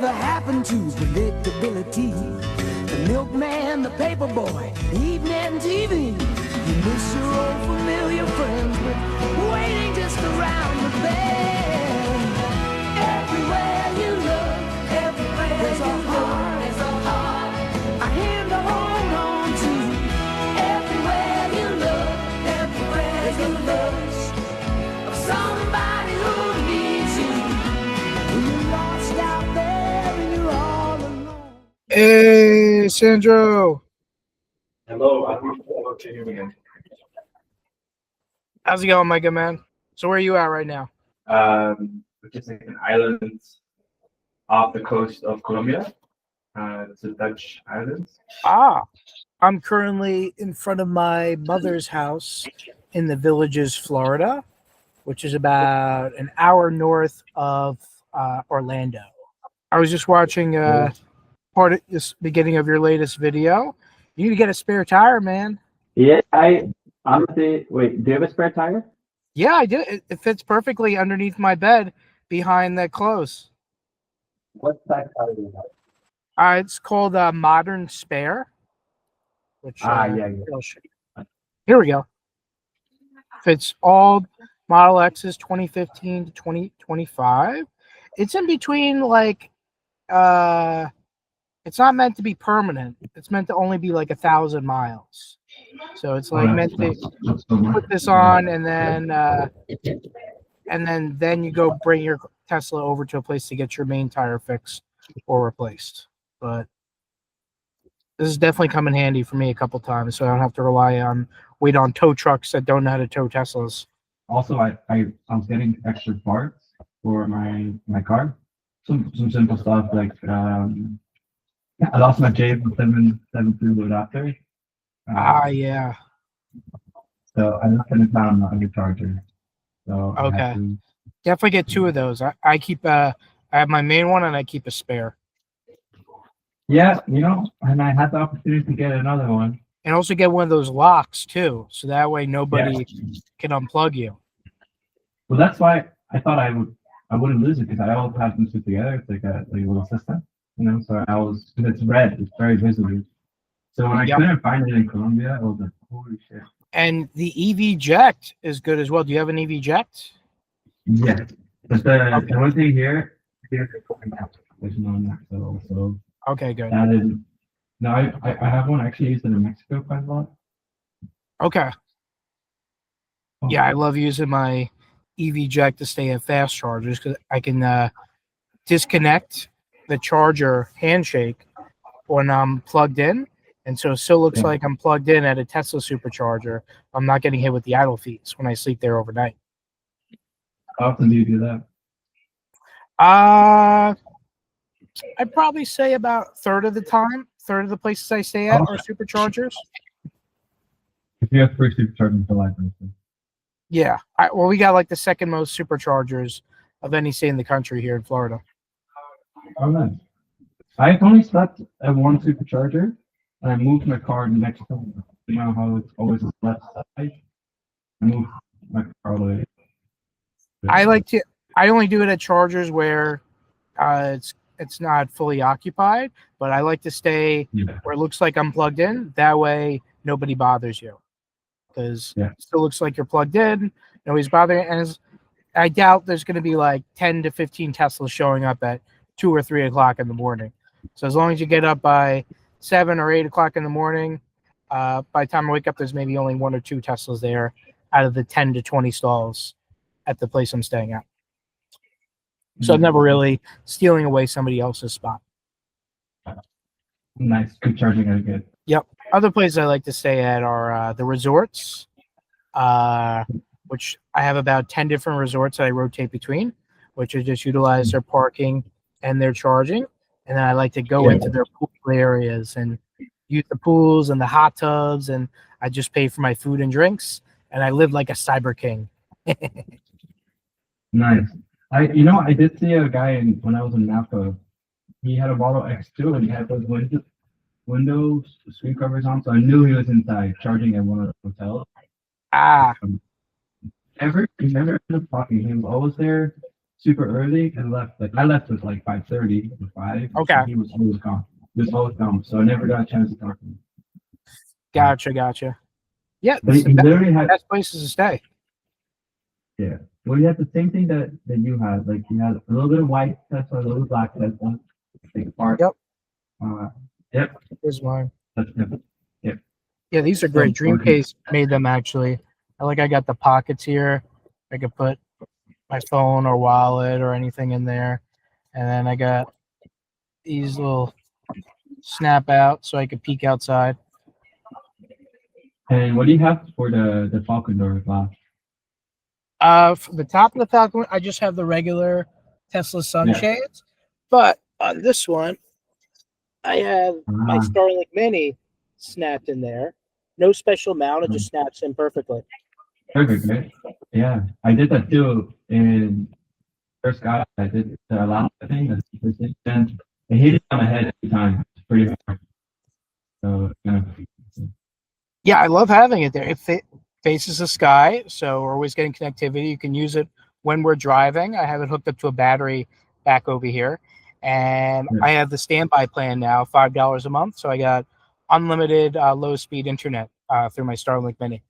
whatever happened to predictability? The milkman, the paperboy, evening TV. You miss your old familiar friends, but waiting just around the bend. Everywhere you look, there's a heart, a hand to hold on to. Everywhere you look, there's a lust of somebody who needs you. When you're lost out there and you're all alone. Hey, Sandro. Hello, I'm hello to you again. How's it going, my good man? So where are you at right now? Which is like an island off the coast of Colombia. It's a Dutch island. I'm currently in front of my mother's house in the Villages, Florida, which is about an hour north of Orlando. I was just watching part of this beginning of your latest video. You need to get a spare tire, man. Yeah, I honestly, wait, do you have a spare tire? Yeah, I do. It fits perfectly underneath my bed behind the clothes. What size tire do you have? It's called a Modern Spare. Which yeah. Here we go. Fits all Model X's 2015 to 2025. It's in between, like, it's not meant to be permanent. It's meant to only be like 1,000 miles. So it's like meant to put this on and then you go bring your Tesla over to a place to get your main tire fixed or replaced. But this is definitely come in handy for me a couple times, so I don't have to wait on tow trucks that don't know how to tow Teslas. Also, I was getting extra parts for my car. Some simple stuff like I lost my J773 adapter. Yeah. So I'm not gonna found a new charger. So okay, definitely get two of those. I keep I have my main one and I keep a spare. Yeah, and I had the opportunity to get another one. And also get one of those locks too, so that way nobody can unplug you. Well, that's why I thought I wouldn't lose it, because I always have them two together. It's like a little system, So because it's red, it's very visible. So when I couldn't find it in Colombia, I was like, holy shit. And the EV Ject is good as well. Do you have an EV Ject? Yeah, but the one thing here's going out. There's no Mexico, so okay, good. That is no, I have one actually used in Mexico quite a lot. Okay. Yeah, I love using my EV Ject to stay at fast chargers because I can disconnect the charger handshake when I'm plugged in, and so it still looks like I'm plugged in at a Tesla supercharger. I'm not getting hit with the idle fees when I sleep there overnight. How often do you do that? I'd probably say about a third of the places I stay at are superchargers. If you have 3 superchargers for life, yeah. We got like the second most superchargers of any state in the country here in Florida. Oh, nice. I've only slept at one supercharger, and I moved my car next to it. You know how it's always left side? I moved my car away. I only do it at chargers where it's not fully occupied, but I like to stay where it looks like I'm plugged in. That way, nobody bothers you, because it still looks like you're plugged in. Nobody's bothering. And I doubt there's going to be like 10 to 15 Teslas showing up at 2 or 3 o'clock in the morning. So as long as you get up by 7 or 8 o'clock in the morning, by the time I wake up, there's maybe only 1 or 2 Teslas there out of the 10 to 20 stalls at the place I'm staying at. So I'm never really stealing away somebody else's spot. Nice. Good charging are good. Yep. Other places I like to stay at are the resorts, which I have about 10 different resorts that I rotate between, which I just utilize their parking and their charging. And then I like to go into their pool areas and use the pools and the hot tubs, and I just pay for my food and drinks, and I live like a cyber king. Nice. I did see a guy when I was in Napa. He had a Model X2 and he had those windows screen covers on, so I knew he was inside charging at one of the hotels. He never ended up talking. He was always there super early and left. Like I left at like 5:30 or 5. Okay. And he was always gone. He was always gone. So I never got a chance to talk to him. Gotcha. Yeah, But it's he the literally had, best places to stay. yeah. Well, he had the same thing that you had. Like he had a little bit of white Tesla, a little bit of black Tesla. Big part. Yep. Yep. Here's mine. That's him. Yep. Yeah, these are So great. important. Dreamcase made them actually. I got the pockets here. I could put my phone or wallet or anything in there. And then I got these little snap out so I could peek outside. And what do you have for the Falcon door glass? For the top of the Falcon, I just have the regular Tesla sunshades. But on this one, I have my Starlink Mini snapped in there. No special mount, it just snaps in perfectly. Perfect, right? Yeah, I did that too in first guy. I did the last thing, and I hit it on my head every time. It's pretty hard. So, Yeah, I love having it there. It faces the sky, so we're always getting connectivity. You can use it when we're driving. I have it hooked up to a battery back over here. And I have the standby plan now, $5 a month. So I got unlimited low-speed internet through my Starlink Mini.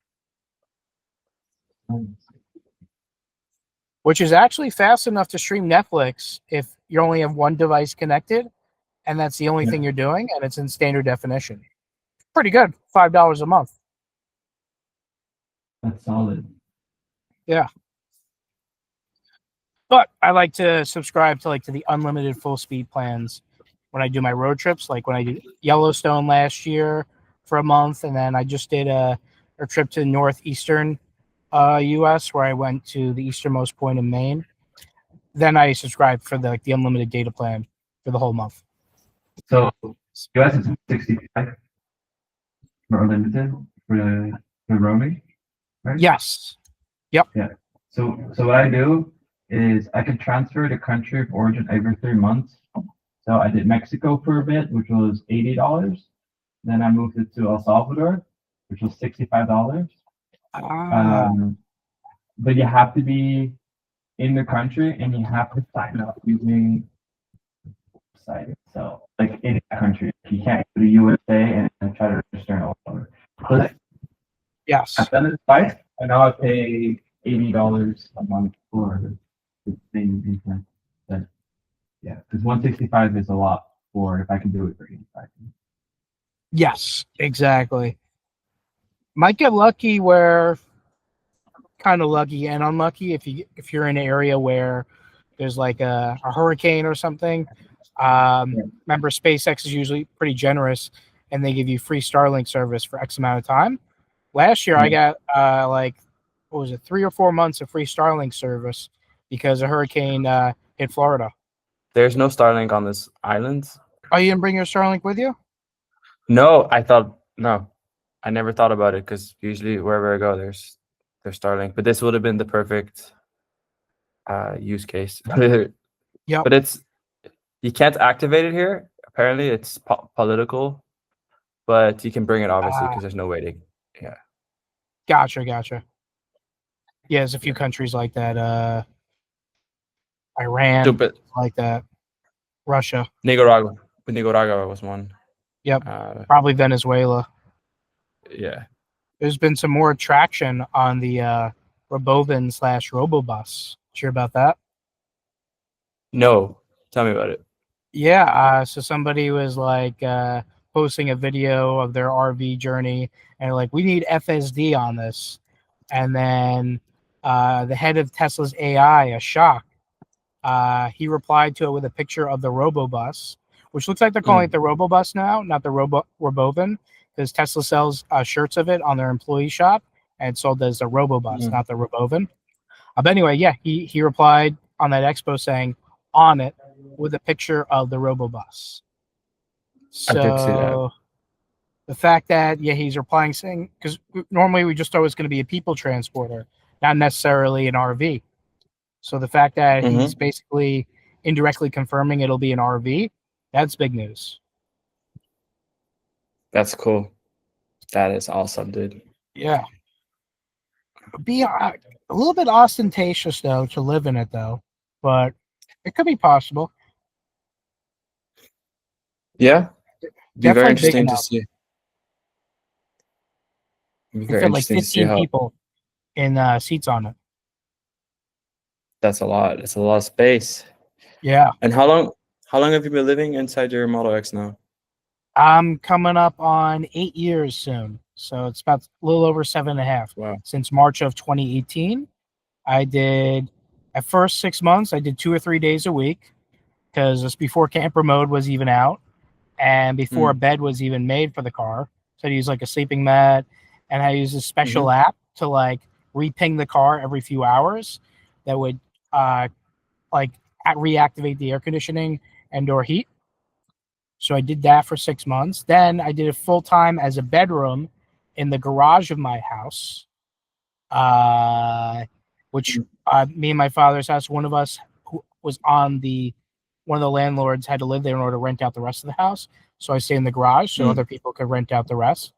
Which is actually fast enough to stream Netflix if you only have one device connected, and that's the only thing you're doing, and it's in standard definition. Pretty good, $5 a month. That's solid. Yeah. But I like to subscribe to the unlimited full speed plans when I do my road trips, like when I did Yellowstone last year for a month, and then I just did a trip to the northeastern US where I went to the easternmost point in Maine. Then I subscribed for the unlimited data plan for the whole month. So US is 65 for unlimited for the roaming, right? Yes. Yep. Yeah. So what I do is I can transfer the country of origin every 3 months. So I did Mexico for a bit, which was $80. Then I moved it to El Salvador, which was $65. But you have to be in the country and you have to sign up using the website itself. Like in the country, you can't go to USA and try to register in El Salvador. Yes. I've done it twice, and now I pay $80 a month for the same internet. But yeah, because 165 is a lot for if I can do it for 85. Yes, exactly. Might get lucky where kind of lucky and unlucky if you're in an area where there's like a hurricane or something. Remember, SpaceX is usually pretty generous and they give you free Starlink service for X amount of time. Last year I got 3 or 4 months of free Starlink service because a hurricane hit Florida. There's no Starlink on this island. Oh, you didn't bring your Starlink with you? No, I never thought about it because usually wherever I go, there's Starlink. But this would have been the perfect use case. Yeah. But you can't activate it here. Apparently, it's political, but you can bring it obviously because there's no waiting. Yeah. Gotcha. Yeah, there's a few countries like that. Iran, Stupid. like that. Russia. Nicaragua was one. Yep. Probably Venezuela. Yeah. There's been some more traction on the Robovin/Robobus. Sure about that? No. Tell me about it. Yeah. So somebody was posting a video of their RV journey, and we need FSD on this. And then the head of Tesla's AI, Ashok, he replied to it with a picture of the Robobus, which looks like they're calling it the Robobus now, not the Robovin, because Tesla sells shirts of it on their employee shop, and it's sold as a Robobus, not the Robovin. But anyway, yeah, he replied on that expo saying on it with a picture of the Robobus. So I did see that. the fact that he's replying saying, because normally we just thought it was going to be a people transporter, not necessarily an RV. So the fact that he's basically indirectly confirming it'll be an RV, that's big news. That's cool. That is awesome, dude. Yeah. Be a little bit ostentatious though to live in it though. but it could be possible. Yeah, be very Definitely big interesting to enough. see. Be You can very fit like interesting to see 15 how. people in seats on it. That's a lot. It's a lot of space. Yeah. And how long? How long have you been living inside your Model X now? I'm coming up on 8 years soon. So it's about a little over 7.5. Wow. Since March of 2018. I did, at first 6 months, I did 2 or 3 days a week because it's before camper mode was even out and before a bed was even made for the car. So I use like a sleeping mat, and I use a special app to like reping the car every few hours that would like reactivate the air conditioning and or heat. So I did that for 6 months. Then I did it full time as a bedroom in the garage of my house, which me and my father's house, one of us who was one of the landlords had to live there in order to rent out the rest of the house. So I stayed in the garage so other people could rent out the rest.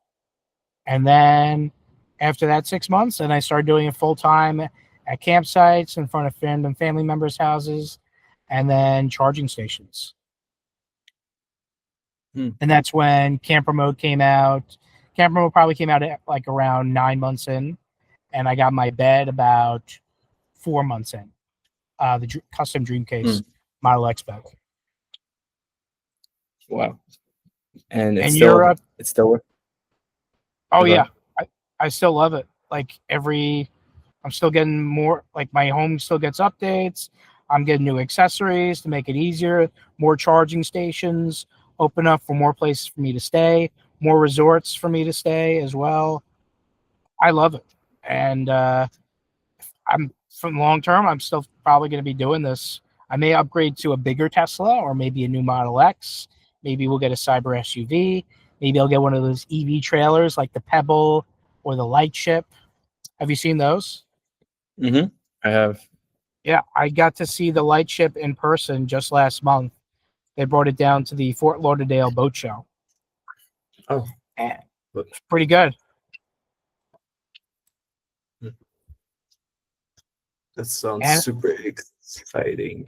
And then after that 6 months, then I started doing it full time at campsites in front of friend and family members' houses, and then charging stations. And that's when camper mode came out. Camper mode probably came out at like around 9 months in, and I got my bed about 4 months in. The custom Dreamcase Model X bed. Wow. And it's And still Europe. it's still. Oh yeah, I still love it. Like I'm still getting more. Like my home still gets updates. I'm getting new accessories to make it easier. More charging stations open up for more places for me to stay. More resorts for me to stay as well. I love it, and I'm from long term. I'm still probably going to be doing this. I may upgrade to a bigger Tesla or maybe a new Model X. Maybe we'll get a cyber SUV. Maybe I'll get one of those EV trailers like the Pebble or the Lightship. Have you seen those? I have. Yeah, I got to see the Lightship in person just last month. They brought it down to the Fort Lauderdale Boat Show. Oh, and it's pretty good. That sounds super exciting.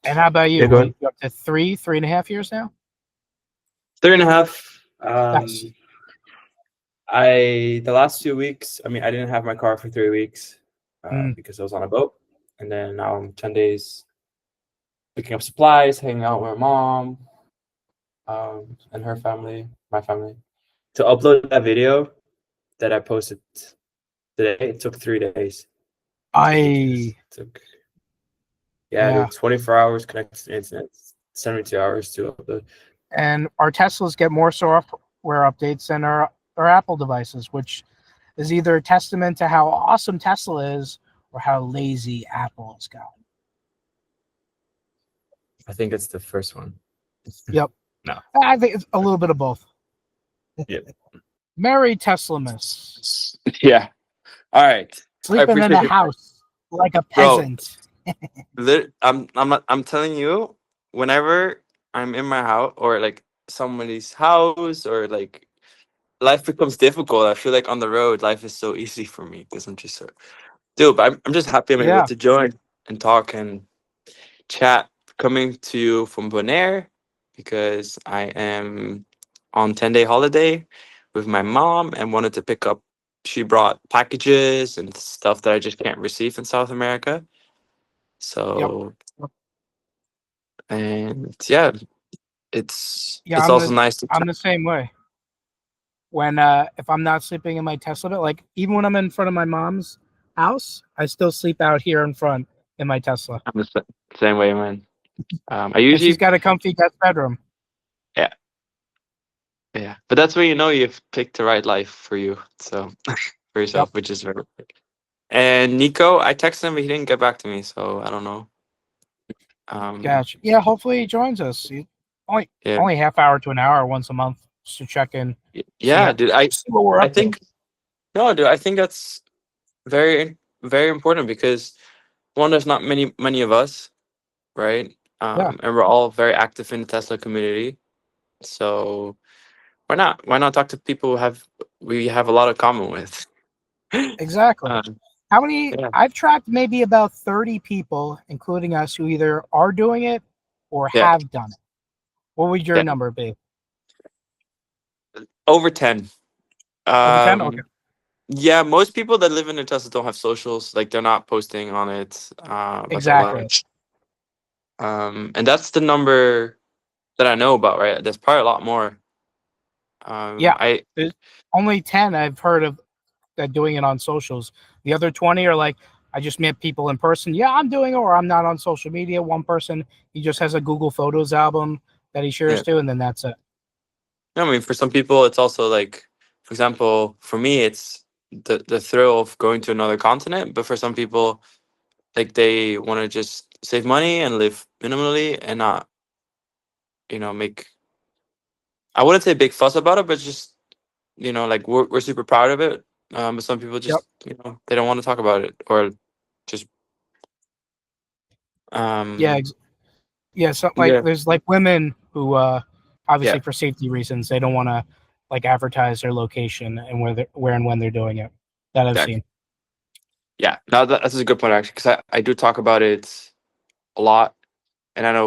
And how about you? Yeah, go ahead. You up to 3.5 years now? 3.5. Nice. The last 2 weeks, I mean, I didn't have my car for 3 weeks because I was on a boat, and then now I'm 10 days picking up supplies, hanging out with my mom, and her family, my family. To upload that video that I posted today, it took 3 days. It took, dude, 24 hours connected to the internet, 72 hours to upload. And our Teslas get more software updates than our Apple devices, which is either a testament to how awesome Tesla is or how lazy Apple has gotten. I think it's the first one. Yep. No. I think it's a little bit of both. Yep. Merry Teslamists. Yeah. All right. Sleeping in a house like a peasant. I'm telling you, whenever I'm in my house or like somebody's house or like life becomes difficult, I feel like on the road life is so easy for me because I'm just so but I'm just happy I'm able to join and talk and chat coming to you from Bonaire because I am on 10-day holiday with my mom and wanted to pick up. She brought packages and stuff that I just can't receive in South America. So, and yeah, it's also nice to. I'm the same way. When if I'm not sleeping in my Tesla, like even when I'm in front of my mom's house, I still sleep out here in front in my Tesla. I'm the same way, man. I usually. She's got a comfy guest bedroom. Yeah, but that's when you know you've picked the right life for you. So for yourself, which is very good. And Nico, I texted him, but he didn't get back to me, so I don't know. Gotcha. Yeah, hopefully he joins us. Only half hour to an hour once a month to check in. Yeah, dude. I think that's very, very important because one, there's not many of us, right? And we're all very active in the Tesla community. So why not? Why not talk to people we have a lot of common with? Exactly. How many? Yeah. I've tracked maybe about 30 people, including us, who either are doing it or Yeah. have done it. What would your Yeah. number be? Over 10. Over 10? Okay. Yeah, most people that live in a Tesla don't have socials. Like they're not posting on it about their Exactly. life. And that's the number that I know about, right? There's probably a lot more. Yeah. I There's only 10 I've heard of that doing it on socials. The other 20 are like, I just met people in person. Yeah, I'm doing it, or I'm not on social media. One person, he just has a Google Photos album that he shares Yeah. to, and then that's it. I mean, for some people, it's also like, for example, for me, it's the thrill of going to another continent. But for some people, like they want to just save money and live minimally and not, make. I wouldn't say big fuss about it, but just like we're super proud of it. But some people Yep. just they don't want to talk about it or just Yeah. Yeah. So like, yeah there's like women who, obviously yeah for safety reasons, they don't want to like advertise their location and where and when they're doing it. That I've exactly. seen. Yeah. Now that's a good point actually, because I do talk about it a lot. And I know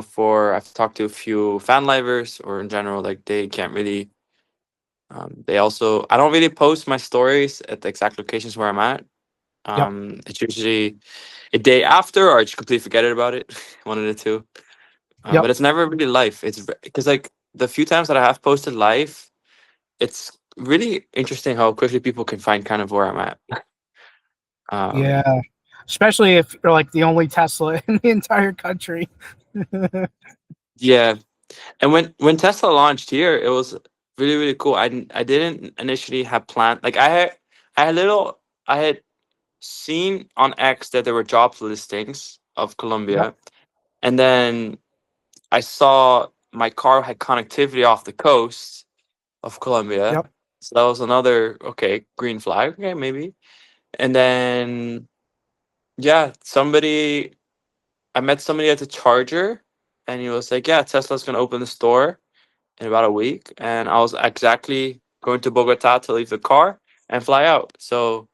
I've talked to a few fan livers or in general, like they can't really, they also, I don't really post my stories at the exact locations where I'm at. Yep. It's usually a day after or I just completely forget about it. One of the two. Yep. But it's never really live. It's because like the few times that I have posted live, it's really interesting how quickly people can find kind of where I'm at. Yeah. Especially if you're like the only Tesla in the entire country. Yeah. And when Tesla launched here, it was really really cool. I didn't initially have planned. Like I had seen on X that there were job listings of Yep. Colombia, and then I saw my car had connectivity off the coast of Colombia. Yep. So that was another green flag. Okay, maybe. And then yeah, I met somebody at the charger, and he was like, "Yeah, Tesla's gonna open the store in about a week," and I was exactly going to Bogota to leave the car and fly out. So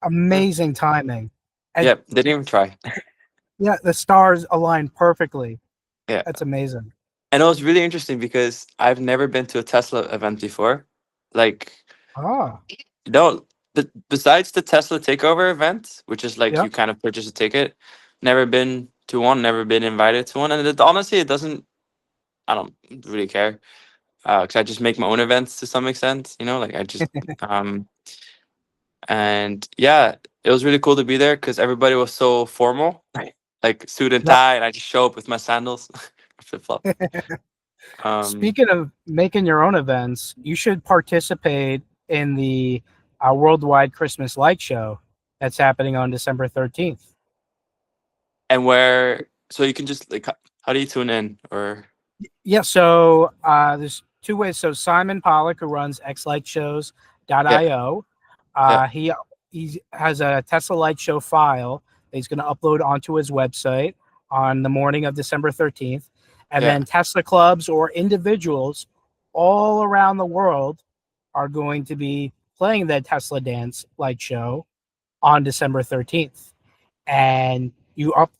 Amazing timing. And yeah, didn't even try. yeah, the stars aligned perfectly. Yeah, That's amazing. and it was really interesting because I've never been to a Tesla event before. Like, Ah, no, besides the Tesla takeover event, which is like yep. you kind of purchase a ticket, never been to one, never been invited to one, and honestly, it doesn't. I don't really care because I just make my own events to some extent. Like I just and yeah, it was really cool to be there because everybody was so formal, like suit and Yep. tie, and I just show up with my sandals, flip flop. Speaking of making your own events, you should participate in the worldwide Christmas light show that's happening on December 13th. And so you can just like, how do you tune in or? Yeah, so there's two ways. So Simon Pollock, who runs xlightshows.io, Yeah. he has a Tesla Light Show file that he's going to upload onto his website on the morning of December 13th. And Yeah. then Tesla clubs or individuals all around the world are going to be playing the Tesla Dance Light Show on December 13th. And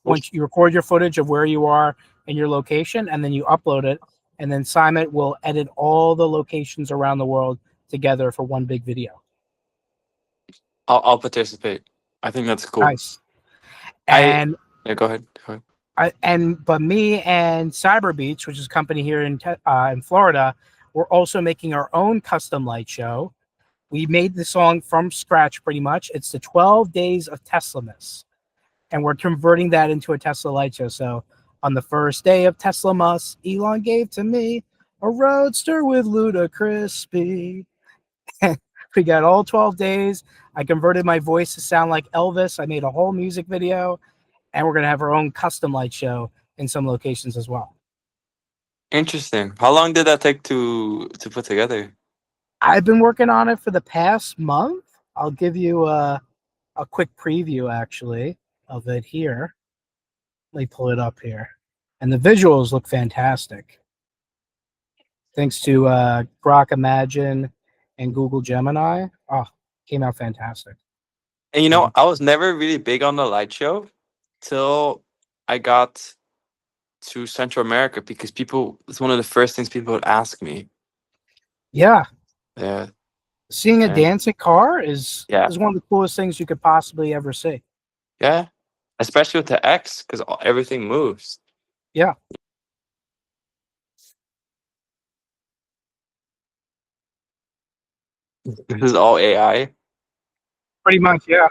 once you record your footage of where you are in your location, and then you upload it, and then Simon will edit all the locations around the world together for one big video. I'll participate. I think that's cool. Nice. And go ahead. but me and Cyber Beach, which is a company here in Florida, we're also making our own custom light show. We made the song from scratch pretty much. It's the 12 Days of Teslamas. And we're converting that into a Tesla light show. So on the first day of Teslamas, Elon gave to me a roadster with ludicrous speed. We got all 12 days. I converted my voice to sound like Elvis. I made a whole music video, and we're going to have our own custom light show in some locations as well. Interesting. How long did that take to put together? I've been working on it for the past month. I'll give you a quick preview, actually, of it here. Let me pull it up here. And the visuals look fantastic. Thanks to Grok Imagine and Google Gemini. Oh, came out fantastic. And Yeah. I was never really big on the light show till I got to Central America because it's one of the first things people would ask me. Yeah. Yeah. Seeing a And dancing car is yeah. one of the coolest things you could possibly ever see. Yeah. Especially with the X because everything moves. Yeah. This is all AI. Pretty much, yeah.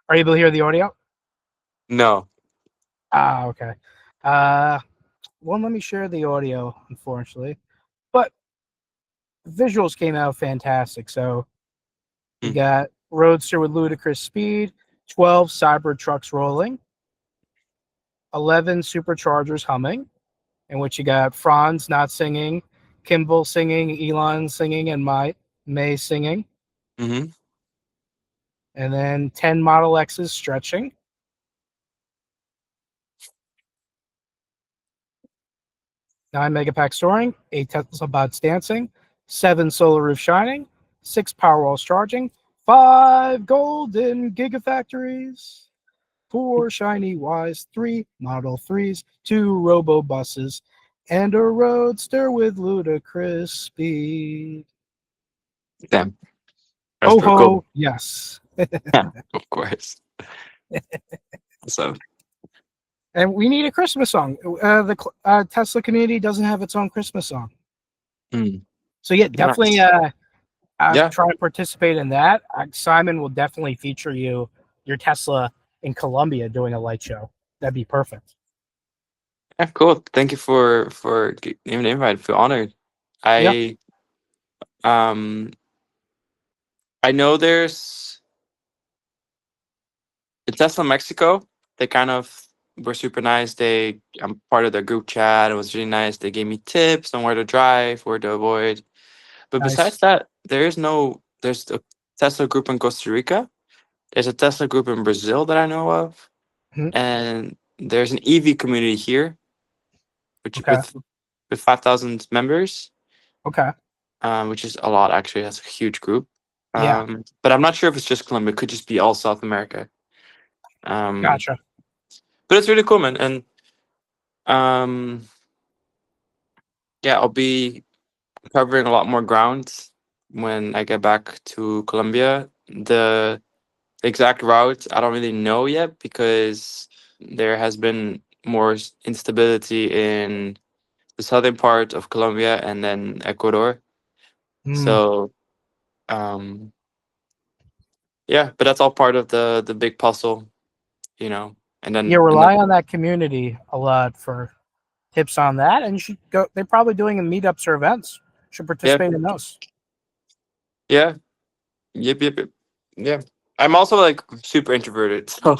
Are you able to hear the audio? No. Ah, okay. Won't let me share the audio, unfortunately. But visuals came out fantastic. So we Hmm. got Roadster with ludicrous speed, 12 Cyber trucks rolling, 11 superchargers humming, in which you got Franz not singing, Kimball singing, Elon singing, and May singing, Hmm. and then 10 Model X's stretching. 9 Megapack soaring, 8 Tesla bots dancing, 7 solar roof shining, 6 Powerwalls charging, 5 golden gigafactories, 4 shiny Ys, 3 Model 3s, 2 Robo buses, and a roadster with ludicrous speed. Damn. That's Ho pretty cool. ho, yes. Of course. So And we need a Christmas song. The Tesla community doesn't have its own Christmas song. So yeah, definitely nice. Yeah. try and participate in that. Simon will definitely feature your Tesla in Colombia doing a light show. That'd be perfect. Yeah, cool. Thank you for giving the invite. I feel honored. Yeah. Um I know there's in Tesla Mexico. They kind of were super nice. I'm part of their group chat. It was really nice. They gave me tips on where to drive, where to avoid. But besides Nice. that, there's a Tesla group in Costa Rica. There's a Tesla group in Brazil that I know of. Mhm. And there's an EV community here, which Okay. with 5,000 members, Okay. which is a lot actually. That's a huge group. Yeah. But I'm not sure if it's just Colombia. It could just be all South America. Gotcha. But it's really cool, man. And um, yeah, I'll be covering a lot more ground when I get back to Colombia. The exact route I don't really know yet because there has been more instability in the southern part of Colombia and then Ecuador. Mm. So yeah, but that's all part of the big puzzle, And Yeah, then rely on that community a lot for tips on that, and you should go. They're probably doing meetups or events. Should yeah, participate in those. yeah, yep. Yeah. I'm also like super introverted, so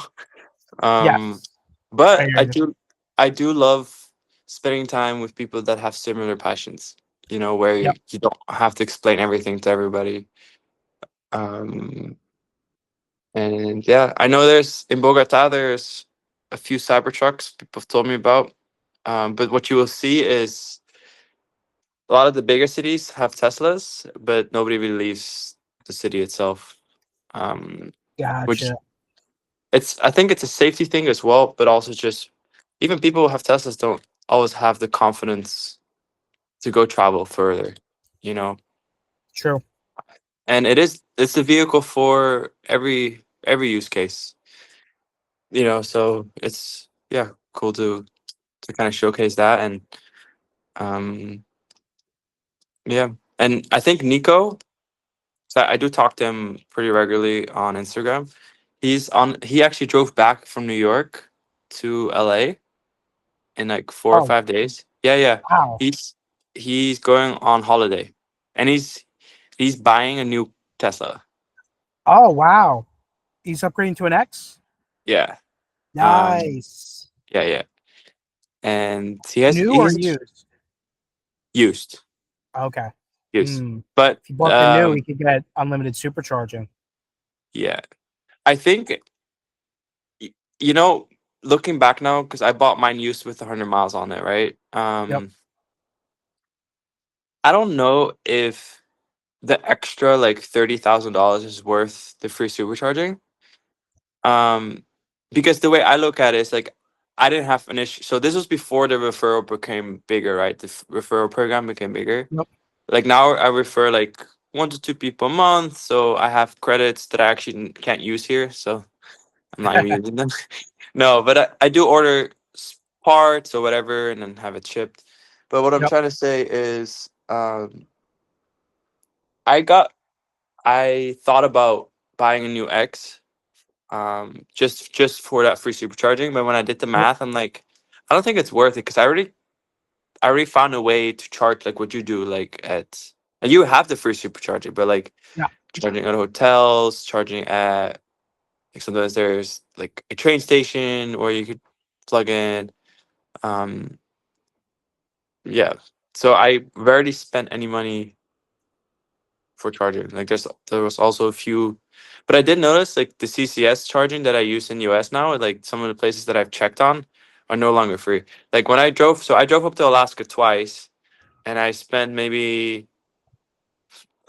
Yes. I but hear you. I do love spending time with people that have similar passions, where Yep. you don't have to explain everything to everybody. Um and yeah, I know in Bogota there's a few Cybertrucks people have told me about. But what you will see is a lot of the bigger cities have Teslas, but nobody really leaves the city itself. Which Gotcha. I think it's a safety thing as well, but also just even people who have Teslas don't always have the confidence to go travel further, you know. True. And it's the vehicle for every use case, so it's cool to kind of showcase that. And um yeah. And I think Nico, so I do talk to him pretty regularly on Instagram. He actually drove back from New York to LA in like 4 or 5 days. Yeah. Wow. He's going on holiday, and he's buying a new Tesla. Oh, wow. He's upgrading to an X? Yeah. Um. Nice. Yeah. And New or he's used? used, Okay. used, Hmm. but If you bought the new, he could get unlimited supercharging. yeah, I think y- you know, looking back now, because I bought mine used with 100 miles on it, right? Yep. I don't know if the extra like $30,000 is worth the free supercharging. Because the way I look at it is like I didn't have an issue. So this was before the referral became bigger, right? The referral program became bigger. Yep. Like now I refer like 1 to 2 people a month, so I have credits that I actually can't use here, so I'm not even using them. No, but I do order parts or whatever and then have it shipped. But what I'm Yep. trying to say is, I thought about buying a new X, just for that free supercharging. But when I did the math, I'm like, I don't think it's worth it because I already found a way to charge like what you do, like at and you have the free supercharger, but like Yeah. charging at hotels, charging at like sometimes there's like a train station where you could plug in. Um, yeah. So I rarely spent any money for charging. Like there was also a few, but I did notice like the CCS charging that I use in US now, like some of the places that I've checked on are no longer free. Like when I drove, so I drove up to Alaska twice, and I spent maybe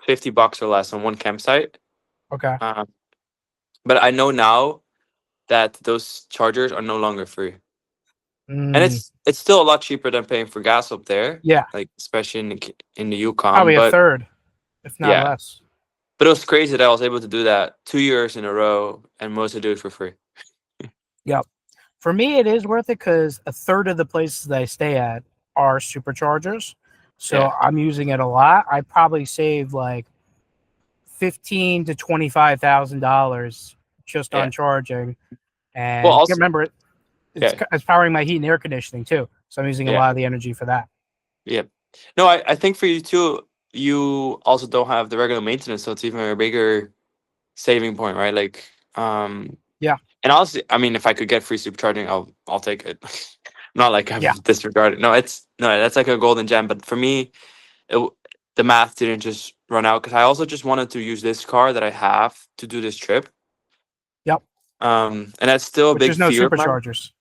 $50 or less on one campsite. Okay. But I know now that those chargers are no longer free, and Mm, it's still a lot cheaper than paying for gas up there. yeah. Like especially in the Yukon. Probably a But third, if not yeah, less. but it was crazy that I was able to do that 2 years in a row and mostly do it for free. Yep. For me, it is worth it because a third of the places that I stay at are superchargers. So Yeah. I'm using it a lot. I probably save like $15,000 to $25,000 just Yeah. on charging. And Well, you also, remember it's yeah, it's powering my heat and air conditioning too. So I'm using a yeah, lot of the energy for that. yeah. No, I think for you too, you also don't have the regular maintenance, so it's even a bigger saving point, right? Like, Yeah. and honestly, I mean, if I could get free supercharging, I'll take it. Not like Yeah. I've disregarded. No, that's like a golden gem. But for me, the math didn't just run out because I also just wanted to use this car that I have to do this trip. Yep. And that's still a Which big is no fear of mine. superchargers.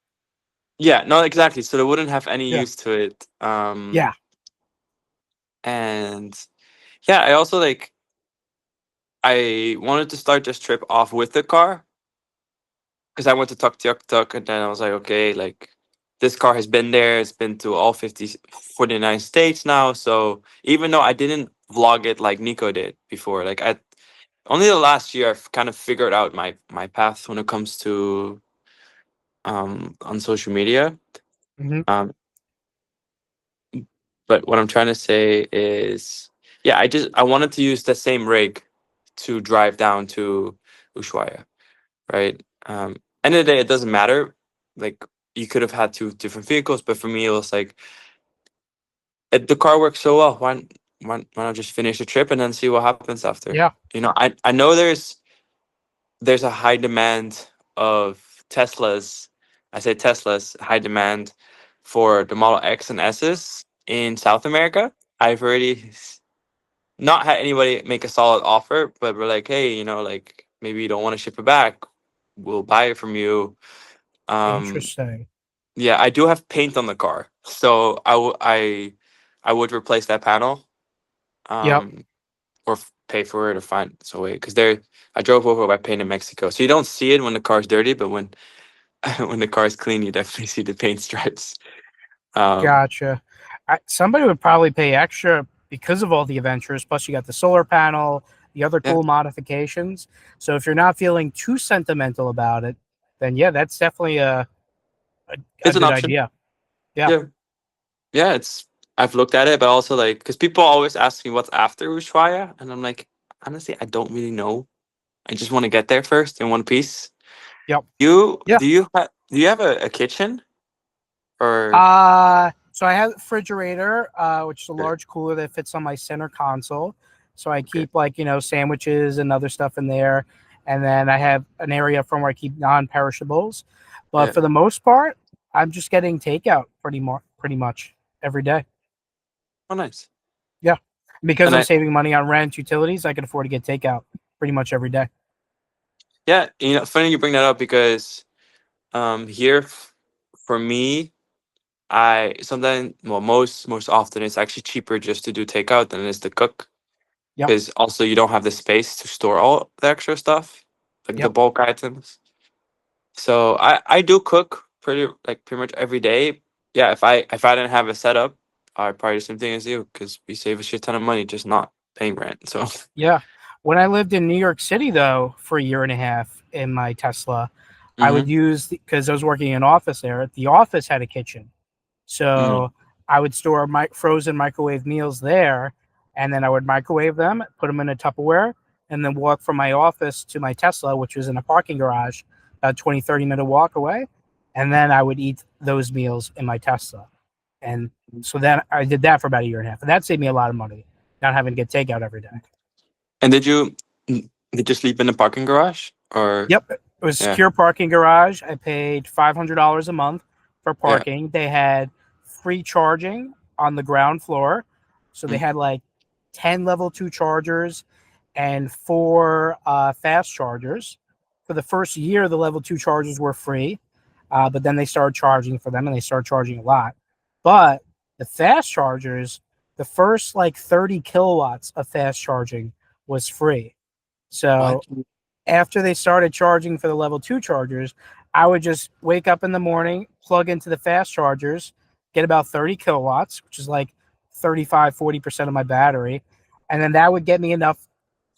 Yeah, no, exactly. So they wouldn't have any Yeah. use to it. Yeah. And yeah, I also like I wanted to start this trip off with the car because I went to Tuk, and then I was like, okay, like this car has been there. It's been to all 49 states now. So even though I didn't vlog it like Nico did before, like I only the last year I've kind of figured out my path when it comes to on social media. Mhm. Um, but what I'm trying to say is, yeah, I wanted to use the same rig to drive down to Ushuaia, right? End of the day, it doesn't matter. Like you could have had two different vehicles, but for me, it was like the car works so well. Why not just finish the trip and then see what happens after? Yeah. I know there's a high demand of Teslas. I say Teslas, high demand for the Model X and S's in South America. I've already not had anybody make a solid offer, but we're like, hey, like maybe you don't want to ship it back. We'll buy it from you. Interesting. Yeah, I do have paint on the car, so I would replace that panel, Yep. or pay for it or find some way because I drove over by paint in Mexico, so you don't see it when the car's dirty, but when when the car's clean, you definitely see the paint stripes. Gotcha. Somebody would probably pay extra because of all the adventures. Plus, you got the solar panel, the other Yeah, cool modifications. So if you're not feeling too sentimental about it, then yeah, that's definitely a it's an good option. idea. Yeah. Yeah, yeah, I've looked at it, but also like because people always ask me what's after Ushuaia, and I'm like, honestly, I don't really know. I just want to get there first in one piece. Yep. You Yeah. do you have a kitchen or So I have a refrigerator, which is a large cooler that fits on my center console. So I keep sandwiches and other stuff in there. And then I have an area from where I keep non-perishables. But Yeah. for the most part, I'm just getting takeout pretty much every day. Oh, nice. Yeah. Because And I'm saving money on rent, utilities, I can afford to get takeout pretty much every day. yeah, funny you bring that up because here for me, I sometimes, well, most often, it's actually cheaper just to do takeout than it is to cook. Yep. Because also you don't have the space to store all the extra stuff, like the Yep. bulk items. So I do cook pretty much every day. Yeah, if I didn't have a setup, I'd probably do the same thing as you, because we save a shit ton of money just not paying rent. So Yeah. When I lived in New York City, though, for a year and a half in my Tesla, I would use, because I was working in an office there, the office had a kitchen. So I would store my frozen microwave meals there, and then I would microwave them, put them in a Tupperware, and then walk from my office to my Tesla, which was in a parking garage, about 20, 30-minute walk away. And then I would eat those meals in my Tesla. And so then I did that for about a year and a half. And that saved me a lot of money, not having to get takeout every day. And did you sleep in the parking garage, or? Yep. It was Yeah. secure parking garage. I paid $500 a month for parking. They had free charging on the ground floor. So they had like 10 level 2 chargers and 4 fast chargers. For the first year, the level 2 chargers were free. But then they started charging for them, and they started charging a lot. But the fast chargers, the first like 30 kilowatts of fast charging was free. So after they started charging for the level 2 chargers, I would just wake up in the morning, plug into the fast chargers, get about 30 kilowatts, which is like 35-40% of my battery. And then that would get me enough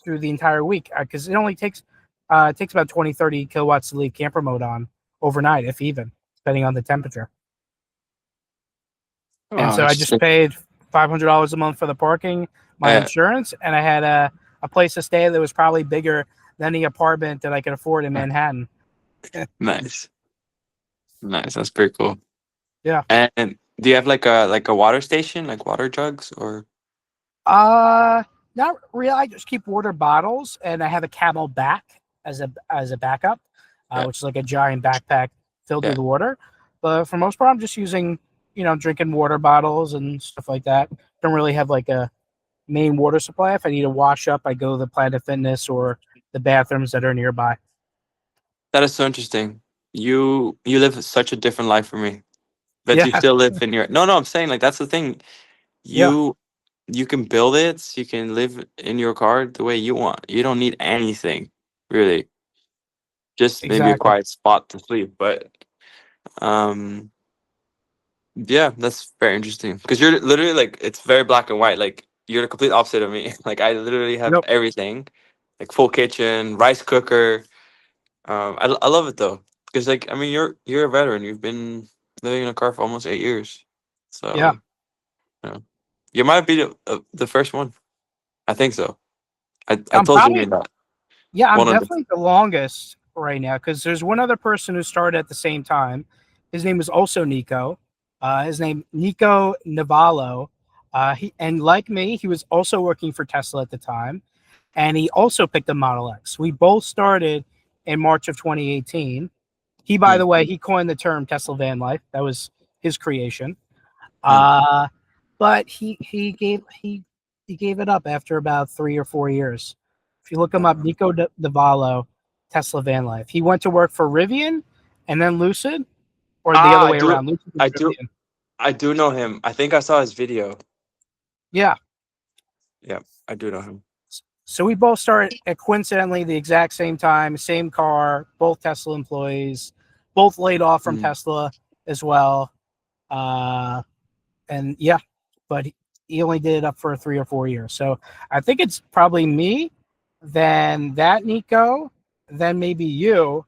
through the entire week, because it only takes about 20-30 kilowatts to leave camper mode on overnight, if even, depending on the temperature. And so I just paid $500 a month for the parking, my insurance, and I had a place to stay that was probably bigger than the apartment that I could afford in Manhattan. Nice. That's pretty cool. Yeah. And do you have like a water station, like water jugs, or? Not really. I just keep water bottles, and I have a Camel back as a backup, which is like a giant backpack filled with water. But for most part, I'm just using, drinking water bottles and stuff like that. Don't really have like a main water supply. If I need to wash up, I go to the Planet Fitness or the bathrooms that are nearby. That is so interesting. You live such a different life from me. But you still live in your. No, I'm saying, like, that's the thing. You can build it. You can live in your car the way you want. You don't need anything, really. Just maybe a quiet spot to sleep. But yeah, that's very interesting, because you're literally, like, it's very black and white. Like, you're the complete opposite of me. Like, I literally have everything, like full kitchen, rice cooker. I love it though, because, like, I mean, you're a veteran. You've been living in a car for almost 8 years, so you might be the first one. I think so. I told you that. Yeah, I'm definitely the longest right now, because there's one other person who started at the same time. His name was also Nico. His name Nico Navallo. And like me, he was also working for Tesla at the time, and he also picked a Model X. We both started in March of 2018. He, by the way, he coined the term TeslaVanLife. That was his creation. But he gave it up after about 3 or 4 years. If you look him up, Nico Navallo, TeslaVanLife. He went to work for Rivian and then Lucid, or the other way around. Lucid I do know him. I think I saw his video. Yeah. Yeah, I do know him. So we both started at coincidentally the exact same time, same car, both Tesla employees, both laid off from Tesla as well. And yeah, but he only did it up for 3 or 4 years. So I think it's probably me, then that Nico, then maybe you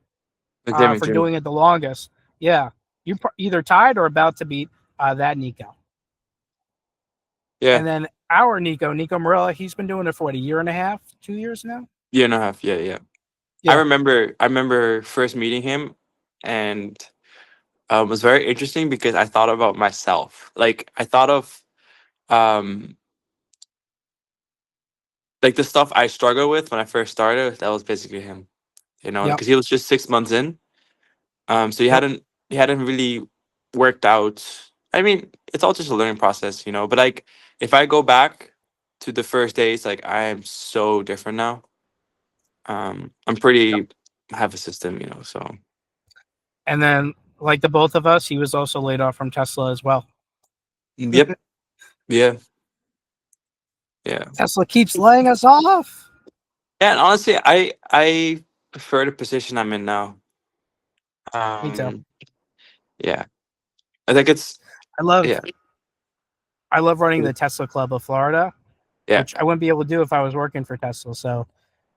for doing it the longest. Yeah, you either tied or about to beat that Nico. Yeah. And then our Nico Morella, he's been doing it for what, a year and a half, 2 years now? Year and a half, yeah. I remember first meeting him, and it was very interesting because I thought about myself. Like, I thought of like the stuff I struggled with when I first started. That was basically him, because he was just 6 months in. So he hadn't really worked out. I mean, it's all just a learning process, But, like, if I go back to the first days, like, I am so different now. I'm pretty have a system, so. And then like the both of us, he was also laid off from Tesla as well. Yep. Yeah. Yeah. Tesla keeps laying us off. Yeah. And honestly, I prefer the position I'm in now. Me too. Yeah. I think it's I love yeah. running the Tesla Club of Florida, Yeah. which I wouldn't be able to do if I was working for Tesla. So,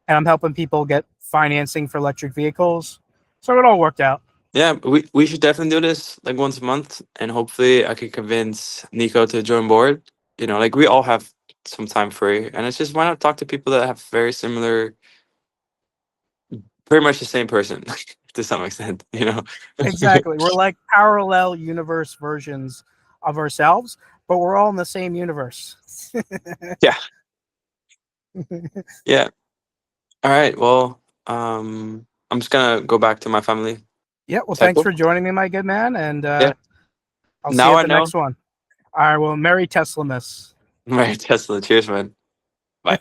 and I'm helping people get financing for electric vehicles. So it all worked out. Yeah, we should definitely do this like once a month, and hopefully I could convince Nico to join board. You know, like we all have some time free, and it's just why not talk to people that have very similar, pretty much the same person to some extent. You know, Exactly. We're like parallel universe versions of ourselves, but we're all in the same universe. yeah, yeah. All right, well, I'm just gonna go back to my family. Yeah. Well, Is that thanks cool? for joining me, my good man. And Yeah. I'll see Now you I at the know. next one. All right. Well, Merry Tesla Miss. Right, Tesla. Cheers, man. Bye.